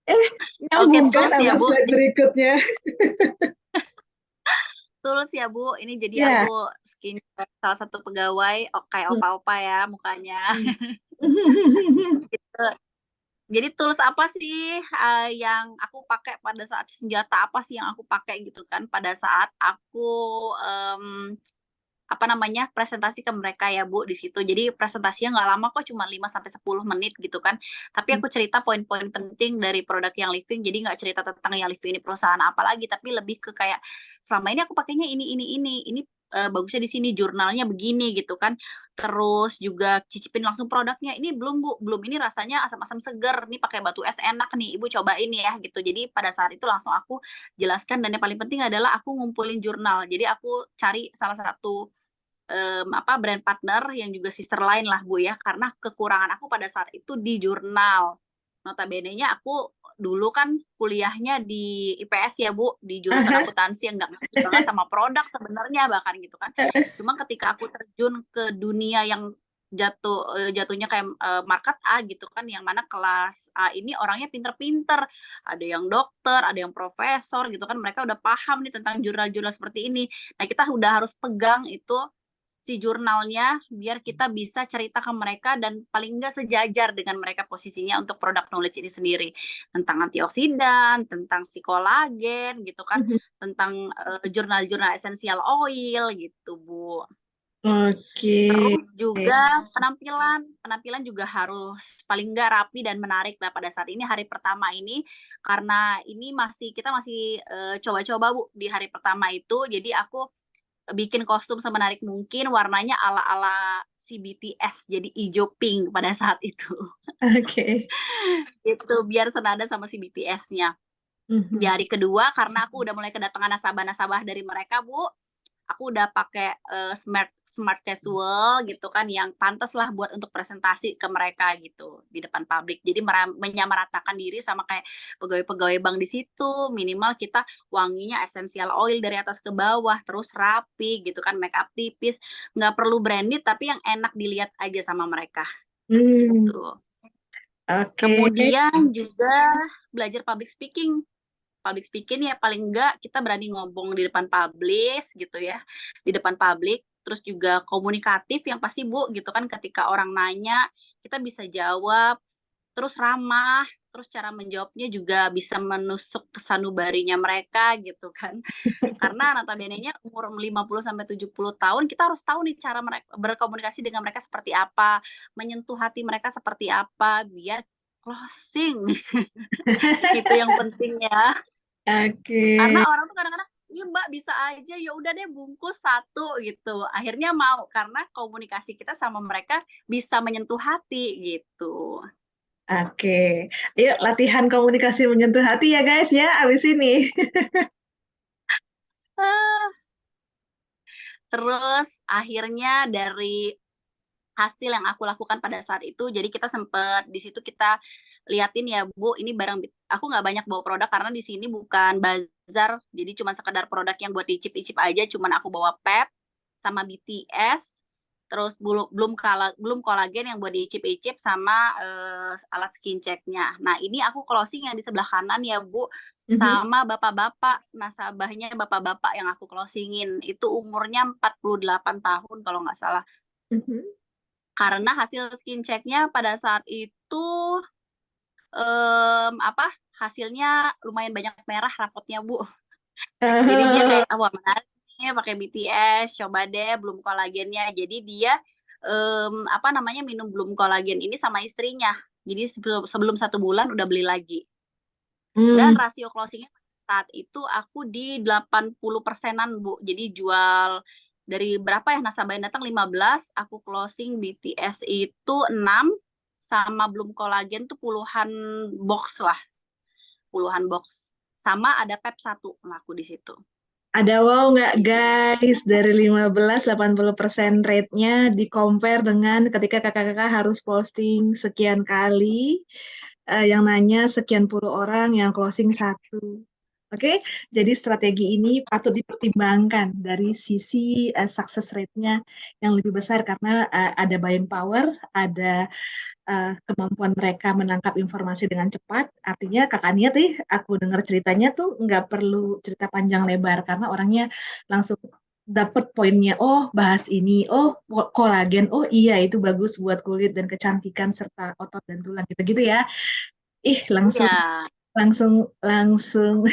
Oke, Nyambung kan tools ya sama Bu. slide berikutnya. Tools ya Bu. Ini jadi Ya. aku skin salah satu pegawai kayak Hmm. opa-opa ya mukanya. Hmm. Gitu. Jadi tools apa sih yang aku pakai pada saat senjata apa sih yang aku pakai gitu kan pada saat aku presentasi ke mereka ya Bu di situ. Jadi presentasinya nggak lama kok cuma 5 sampai 10 menit gitu kan. Tapi aku cerita poin-poin penting dari produk yang Living. Jadi nggak cerita tentang yang Living ini perusahaan apa lagi, tapi lebih ke kayak selama ini aku pakainya ini. Ini bagusnya di sini jurnalnya begini gitu kan. Terus juga cicipin langsung produknya. Ini belum Bu, belum ini rasanya asam-asam seger. Ini pakai batu es enak nih. Ibu cobain ya gitu. Jadi pada saat itu langsung aku jelaskan dan yang paling penting adalah aku ngumpulin jurnal. Jadi aku cari salah satu brand partner yang juga sister line lah Bu ya karena kekurangan aku pada saat itu di jurnal notabene-nya aku dulu kan kuliahnya di IPS ya Bu, di jurusan akuntansi yang nggak ngerti banget sama produk sebenarnya bahkan gitu kan. Cuma ketika aku terjun ke dunia yang jatuhnya kayak market A gitu kan, yang mana kelas A ini orangnya pinter-pinter, ada yang dokter, ada yang profesor gitu kan, mereka udah paham nih tentang jurnal-jurnal seperti ini. Nah kita udah harus pegang itu si jurnalnya biar kita bisa cerita ke mereka dan paling enggak sejajar dengan mereka posisinya untuk produk knowledge ini sendiri, tentang antioksidan, tentang si kolagen gitu kan, tentang jurnal-jurnal esensial oil gitu Bu. Oke. Terus juga penampilan juga harus paling enggak rapi dan menarik. Nah pada saat ini hari pertama ini, karena ini kita masih coba-coba Bu di hari pertama itu, jadi aku bikin kostum semenarik mungkin, warnanya ala-ala si BTS, jadi ijo pink pada saat itu. Oke. Itu biar senada sama si BTS-nya. Di hari kedua karena aku udah mulai kedatangan nasabah-nasabah dari mereka, Bu, aku udah pakai smart casual gitu kan, yang pantas lah buat untuk presentasi ke mereka gitu di depan publik. Jadi menyamaratakan diri sama kayak pegawai-pegawai bank di situ, minimal kita wanginya essential oil dari atas ke bawah, terus rapi gitu kan, make up tipis, nggak perlu branded tapi yang enak dilihat aja sama mereka gitu. Oke. Kemudian juga belajar public speaking ya paling enggak kita berani ngomong di depan publis gitu ya, di depan publik, terus juga komunikatif yang pasti Bu gitu kan, ketika orang nanya kita bisa jawab, terus ramah, terus cara menjawabnya juga bisa menusuk ke sanubarinya mereka gitu kan. Karena notabene-nya umur 50 sampai 70 tahun kita harus tahu nih cara mereka berkomunikasi dengan mereka seperti apa, menyentuh hati mereka seperti apa biar closing. Itu yang penting ya. Karena Oke. orang tuh kadang-kadang, "Iya Mbak bisa aja, ya udah deh bungkus satu," gitu. Akhirnya mau karena komunikasi kita sama mereka bisa menyentuh hati gitu. Oke. Yuk latihan komunikasi menyentuh hati ya guys ya abis ini. Ah, terus akhirnya dari hasil yang aku lakukan pada saat itu, jadi kita sempet di situ kita liatin ya Bu, ini aku nggak banyak bawa produk karena di sini bukan bazar, jadi cuma sekedar produk yang buat dicip-icip aja, cuman aku bawa pep sama BTS, terus belum kolagen yang buat diicip-icip sama alat skin check-nya. Nah ini aku closing yang di sebelah kanan ya Bu, sama bapak-bapak, nasabahnya bapak-bapak yang aku closingin, itu umurnya 48 tahun kalau nggak salah. Karena hasil skin check-nya pada saat itu hasilnya lumayan banyak merah rapotnya Bu. Jadi dia kayak wah menarik nih pakai BTS, coba deh belum kolagennya. Jadi dia minum belum kolagen ini sama istrinya. Jadi sebelum 1 bulan udah beli lagi. Dan rasio closingnya saat itu aku di 80%-an Bu. Jadi jual dari berapa ya nasabah yang datang 15, aku closing BTS itu 6, sama belum kolagen tuh puluhan box lah. Puluhan box. Sama ada pep 1 laku di situ. Ada wow nggak guys, dari 15 80% rate-nya di compare dengan ketika kakak-kakak harus posting sekian kali, yang nanya sekian puluh orang, yang closing 1. Oke, jadi strategi ini patut dipertimbangkan dari sisi success rate-nya yang lebih besar karena ada buying power, ada kemampuan mereka menangkap informasi dengan cepat. Artinya kakaknya tuh, aku dengar ceritanya tuh nggak perlu cerita panjang lebar karena orangnya langsung dapat poinnya. Oh, bahas ini. Oh, kolagen. Oh iya, itu bagus buat kulit dan kecantikan serta otot dan tulang gitu-gitu ya. Langsung Iya. langsung langsung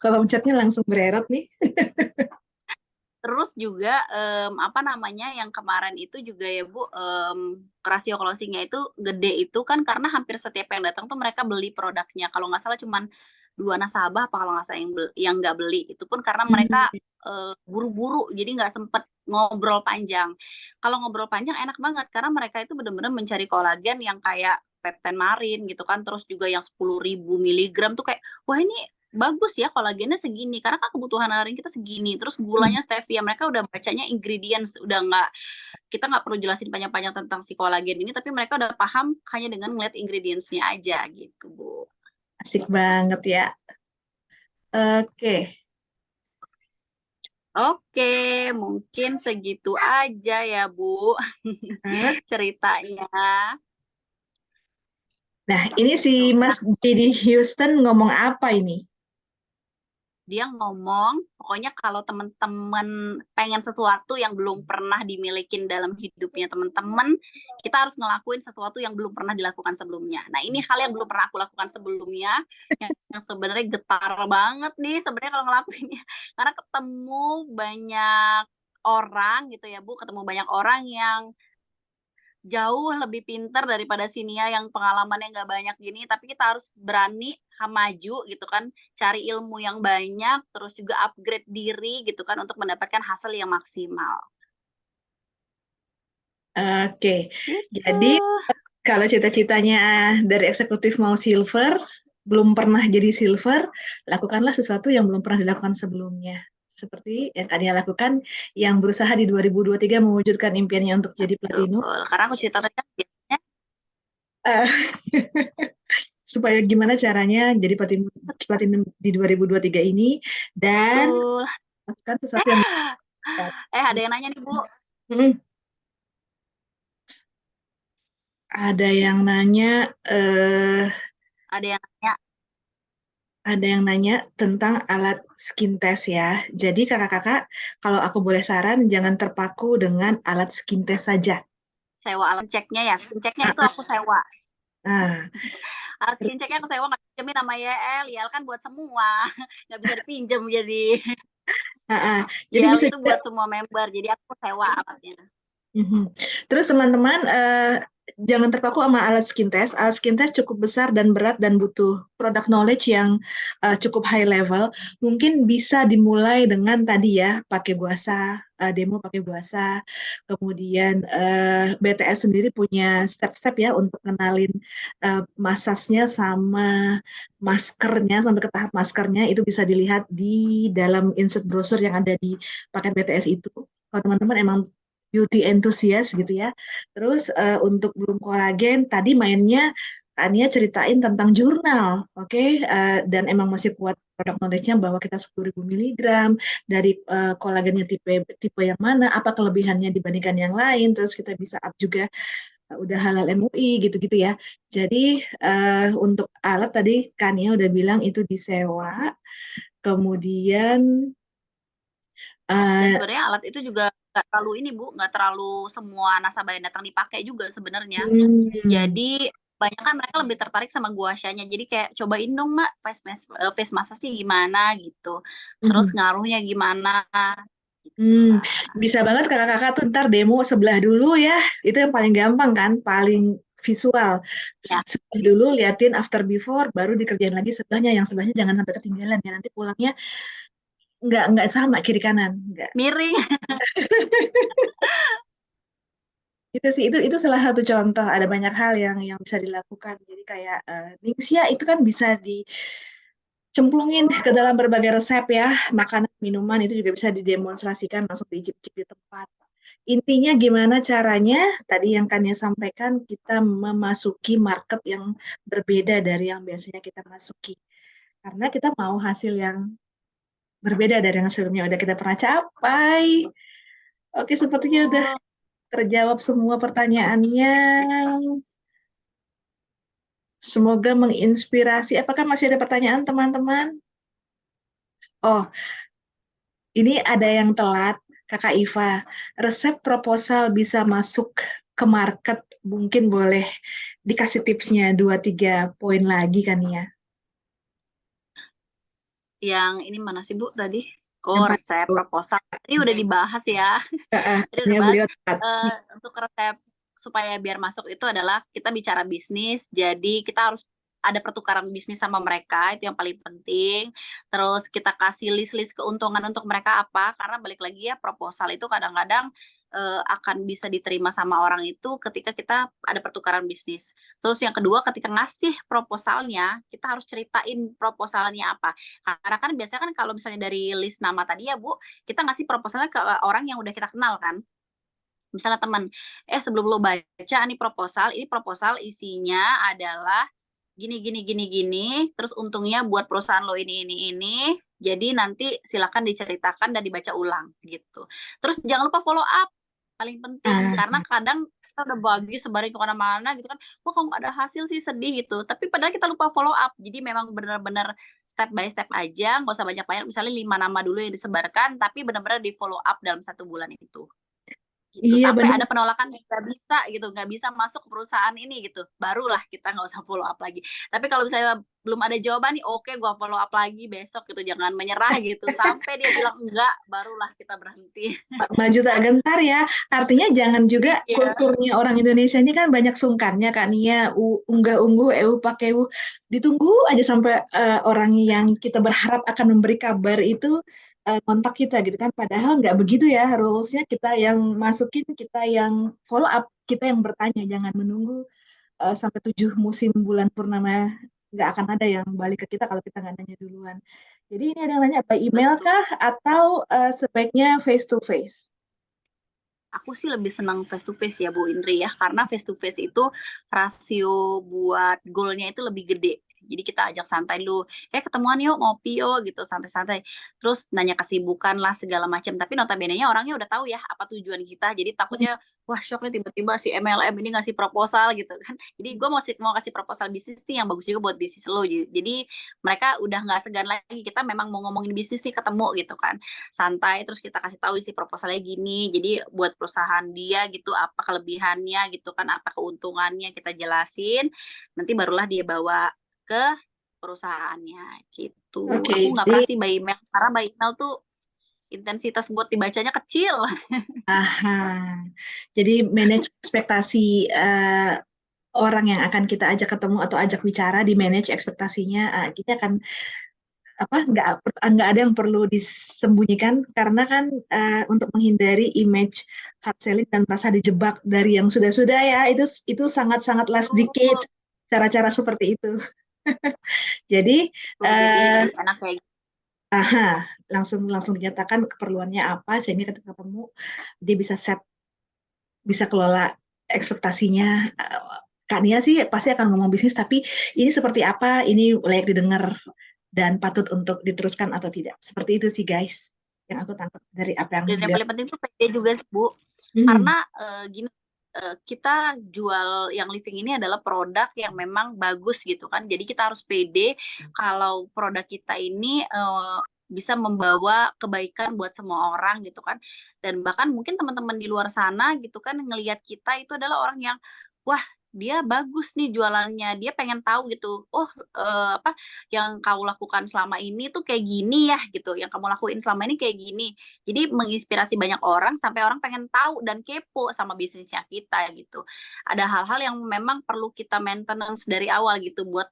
kalau chatnya langsung bererot nih. Terus juga yang kemarin itu juga ya Bu, rasio closing-nya itu gede itu kan karena hampir setiap yang datang tuh mereka beli produknya. Kalau nggak salah cuman 2 nasabah apa kalau nggak salah yang nggak beli. Itu pun karena mereka buru-buru jadi nggak sempet ngobrol panjang. Kalau ngobrol panjang enak banget karena mereka itu bener-bener mencari kolagen yang kayak Peptan Marin gitu kan, terus juga yang 10.000 miligram tuh kayak, wah ini bagus ya kolagennya segini karena kan kebutuhan harian kita segini. Terus gulanya stevia, mereka udah bacanya ingredients, udah kita nggak perlu jelasin panjang-panjang tentang si kolagen ini, tapi mereka udah paham hanya dengan ngeliat ingredients-nya aja gitu, Bu. Asik banget ya. Oke. Oke, mungkin segitu aja ya, Bu, Hah? ceritanya. Nah, ini si Mas di Houston ngomong apa ini? Dia ngomong, pokoknya kalau teman-teman pengen sesuatu yang belum pernah dimilikin dalam hidupnya teman-teman, kita harus ngelakuin sesuatu yang belum pernah dilakukan sebelumnya. Nah, ini hal yang belum pernah aku lakukan sebelumnya, yang sebenarnya getar banget nih sebenarnya kalau ngelakuinnya. Karena ketemu banyak orang gitu ya, Bu, ketemu banyak orang yang jauh lebih pintar daripada Sinia yang pengalamannya nggak banyak gini, tapi kita harus berani maju gitu kan, cari ilmu yang banyak, terus juga upgrade diri gitu kan untuk mendapatkan hasil yang maksimal. Oke. Gitu. Jadi kalau cita-citanya dari eksekutif mau silver, belum pernah jadi silver, lakukanlah sesuatu yang belum pernah dilakukan sebelumnya. Seperti yang Kania lakukan, yang berusaha di 2023 mewujudkan impiannya untuk jadi platinum. Betul. Karena aku cita-cita biasanya Eh, supaya gimana caranya jadi platinum di 2023 ini, dan betul. lakukan sesuatu yang Ada yang nanya nih, Bu. Hmm, ada yang nanya Ada yang nanya. ada yang nanya tentang alat skin test ya. Jadi kakak-kakak, kalau aku boleh saran, jangan terpaku dengan alat skin test saja. Sewa alat ceknya ya. Skin ceknya itu Ah, aku sewa. ah. Alat skin ceknya aku sewa, nggak pinjemin sama YL. YL kan buat semua. Nggak bisa dipinjem jadi. Ah, ah. Jadi YL bisa itu buat semua member. Jadi aku sewa alatnya. Mhm. Terus teman-teman jangan terpaku sama alat skin test. Alat skin test cukup besar dan berat dan butuh product knowledge yang cukup high level. Mungkin bisa dimulai dengan tadi ya pakai Guasa, demo pakai Guasa. Kemudian BTS sendiri punya step-step ya untuk kenalin masasnya sama maskernya sampai ke tahap maskernya itu bisa dilihat di dalam insert brosur yang ada di paket BTS itu. Kalau teman-teman emang beauty enthusiast gitu ya. Terus untuk belum kolagen, tadi mainnya Ania ceritain tentang jurnal, oke? Dan emang masih kuat produk knowledge-nya bahwa kita 10.000 miligram dari kolagennya tipe tipe yang mana, apa kelebihannya dibandingkan yang lain, terus kita bisa up juga udah halal MUI gitu-gitu ya. Jadi untuk alat tadi Kania udah bilang itu disewa, kemudian Dan uh, sebenarnya alat itu juga nggak terlalu ini, Bu, nggak terlalu semua nasabah yang datang dipakai juga sebenarnya. Jadi banyak kan mereka lebih tertarik sama guasyanya. Jadi kayak cobain dong, Mak, face massage-nya gimana gitu. Terus ngaruhnya gimana gitu lah. Bisa banget kakak-kakak tuh ntar demo sebelah dulu ya. Itu yang paling gampang kan, paling visual. Ya, Sebelah dulu liatin after before, baru dikerjain lagi sebelahnya. Yang sebelahnya jangan sampai ketinggalan ya. Nanti pulangnya nggak sama kiri kanan. Nggak. miring. Itu sih itu salah satu contoh. Ada banyak hal yang bisa dilakukan. Jadi kayak Ningxia itu kan bisa dicemplungin ke dalam berbagai resep ya. Makanan, minuman itu juga bisa didemonstrasikan langsung diicip-icip di tempat. Intinya gimana caranya, tadi yang Kania sampaikan, kita memasuki market yang berbeda dari yang biasanya kita masuki. Karena kita mau hasil yang berbeda dari yang sebelumnya udah kita pernah capai. Oke, sepertinya udah terjawab semua pertanyaannya. Semoga menginspirasi. Apakah masih ada pertanyaan, teman-teman? Oh, ini ada yang telat, Kakak Iva. Resep proposal bisa masuk ke market, mungkin boleh dikasih tipsnya 2-3 poin lagi kan ya? Yang ini mana sih, Bu, tadi? Yang Oh, paling resep proposal. Ini udah dibahas ya. Tadi udah ya, bahas. beliau telat. Untuk resep supaya biar masuk itu adalah kita bicara bisnis. Jadi kita harus ada pertukaran bisnis sama mereka, itu yang paling penting. Terus kita kasih list-list keuntungan untuk mereka apa, karena balik lagi ya proposal itu kadang-kadang akan bisa diterima sama orang itu ketika kita ada pertukaran bisnis. Terus yang kedua, ketika ngasih proposalnya, kita harus ceritain proposalnya apa. Karena kan biasanya kan kalau misalnya dari list nama tadi ya Bu, kita ngasih proposalnya ke orang yang udah kita kenal kan. Misalnya teman, sebelum lo baca nih proposal, ini proposal isinya adalah gini gini gini gini, terus untungnya buat perusahaan lo ini. Jadi nanti silakan diceritakan dan dibaca ulang gitu. Terus jangan lupa follow up, paling penting karena kadang kita udah bagus sebarin ke mana-mana gitu kan, wah kalau nggak ada hasil sih sedih gitu. Tapi padahal kita lupa follow up. Jadi memang benar-benar step by step aja, nggak usah banyak-banyak. Misalnya 5 nama dulu yang disebarkan, tapi benar-benar di follow up dalam 1 bulan itu. Gitu. Iya Sampai benar. ada penolakan nggak bisa masuk ke perusahaan ini gitu, barulah kita nggak usah follow up lagi. Tapi kalau misalnya belum ada jawaban nih, oke gua follow up lagi besok gitu, jangan menyerah gitu sampai dia bilang enggak, barulah kita berhenti. Maju tak gentar ya. Artinya jangan juga Iya. kulturnya orang Indonesia ini kan banyak sungkannya Kak Nia, unggah-ungguh, pakai ditunggu aja sampai orang yang kita berharap akan memberi kabar itu kontak kita gitu kan. Padahal nggak begitu ya rules-nya, kita yang masukin, kita yang follow up, kita yang bertanya, jangan menunggu sampai 7 musim bulan purnama, nggak akan ada yang balik ke kita kalau kita nggak nanya duluan. Jadi ini ada yang nanya by email Betul. kah atau sebaiknya face to face? Aku sih lebih senang face to face ya Bu Indri ya, karena face to face itu rasio buat goalnya itu lebih gede. Jadi kita ajak santai dulu, ketemuan yuk, ngopi yuk gitu, santai-santai. Terus nanya kesibukan lah segala macam. Tapi notabene-nya orangnya udah tahu ya apa tujuan kita. Jadi takutnya, wah shock nih tiba-tiba si MLM ini ngasih proposal gitu kan. Jadi gue mau kasih proposal bisnis nih yang bagus juga buat bisnis lo. Jadi mereka udah nggak segan lagi, kita memang mau ngomongin bisnis nih ketemu gitu kan. Santai, terus kita kasih tahu isi proposalnya gini. Jadi buat perusahaan dia gitu, apa kelebihannya gitu kan, apa keuntungannya kita jelasin. Nanti barulah dia bawa ke perusahaannya gitu. Oke, Aku nggak jadi pernah sih by email, karena by email tuh intensitas buat dibacanya kecil. aha. Jadi manage ekspektasi orang yang akan kita ajak ketemu atau ajak bicara, di manage ekspektasinya. Kita akan apa nggak ada yang perlu disembunyikan karena kan untuk menghindari image hard selling dan merasa dijebak dari yang sudah-sudah ya, itu sangat-sangat last decade cara-cara seperti itu. Jadi Jadi lebih enak kayak gitu. langsung dinyatakan keperluannya apa sehingga ketika ketemu dia bisa kelola ekspektasinya. Kak Nia sih pasti akan ngomong bisnis, tapi ini seperti apa, ini layak didengar dan patut untuk diteruskan atau tidak. Seperti itu sih guys, yang aku tangkap dari apa yang Dan yang dia. paling penting tuh pede juga sih Bu, karena gini, kita jual yang living ini adalah produk yang memang bagus gitu kan. Jadi kita harus pede kalau produk kita ini bisa membawa kebaikan buat semua orang gitu kan. Dan bahkan mungkin teman-teman di luar sana gitu kan ngelihat kita itu adalah orang yang wah dia bagus nih jualannya, dia pengen tahu gitu, apa yang kau lakukan selama ini tuh kayak gini ya gitu, yang kamu lakuin selama ini kayak gini. Jadi menginspirasi banyak orang sampai orang pengen tahu dan kepo sama bisnisnya kita gitu. Ada hal-hal yang memang perlu kita maintenance dari awal gitu buat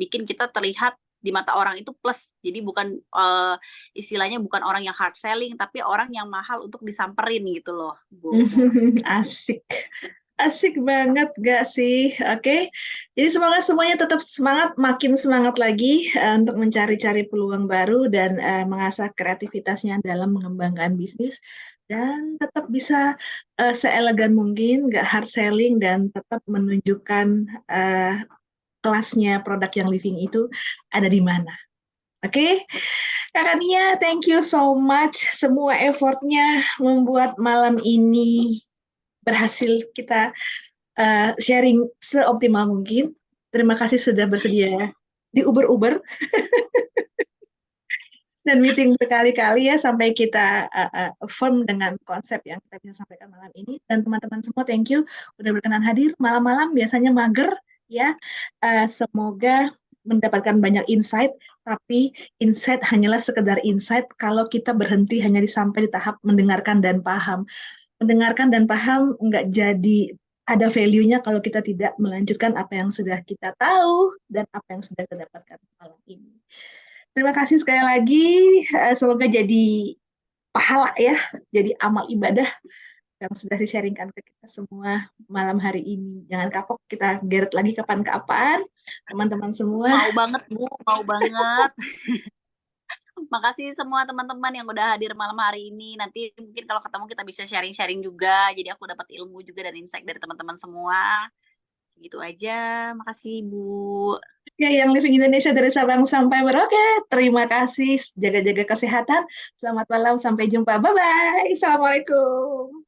bikin kita terlihat di mata orang itu plus. Jadi bukan istilahnya bukan orang yang hard selling, tapi orang yang mahal untuk disamperin gitu loh, Bu. Asik. Asik banget gak sih? Oke. Jadi semoga semuanya tetap semangat, makin semangat lagi untuk mencari-cari peluang baru dan mengasah kreativitasnya dalam mengembangkan bisnis dan tetap bisa seelegan mungkin, gak hard selling dan tetap menunjukkan kelasnya produk yang living itu ada di mana. Oke, Kakak Nia, thank you so much. Semua effortnya membuat malam ini berhasil kita sharing seoptimal mungkin. Terima kasih sudah bersedia di Uber dan meeting berkali-kali ya sampai kita firm dengan konsep yang kita bisa sampaikan malam ini. Dan teman-teman semua, thank you udah berkenan hadir malam-malam, biasanya mager ya. Semoga mendapatkan banyak insight, tapi insight hanyalah sekedar insight kalau kita berhenti hanya sampai di tahap mendengarkan dan paham. Mendengarkan dan paham nggak jadi ada value-nya kalau kita tidak melanjutkan apa yang sudah kita tahu dan apa yang sudah kita dapatkan malam ini. Terima kasih sekali lagi. Semoga jadi pahala ya, jadi amal ibadah yang sudah di-sharingkan ke kita semua malam hari ini. Jangan kapok, kita geret lagi kapan-kapan. Teman-teman semua, Mau banget, Bu, mau banget. Makasih semua teman-teman yang udah hadir malam hari ini. Nanti mungkin kalau ketemu kita bisa sharing-sharing juga. Jadi aku dapat ilmu juga dan insight dari teman-teman semua. Segitu aja. Makasih, Bu. ya yang Living Indonesia dari Sabang sampai Merauke. Terima kasih, jaga-jaga kesehatan. Selamat malam, sampai jumpa. Bye-bye. Assalamualaikum.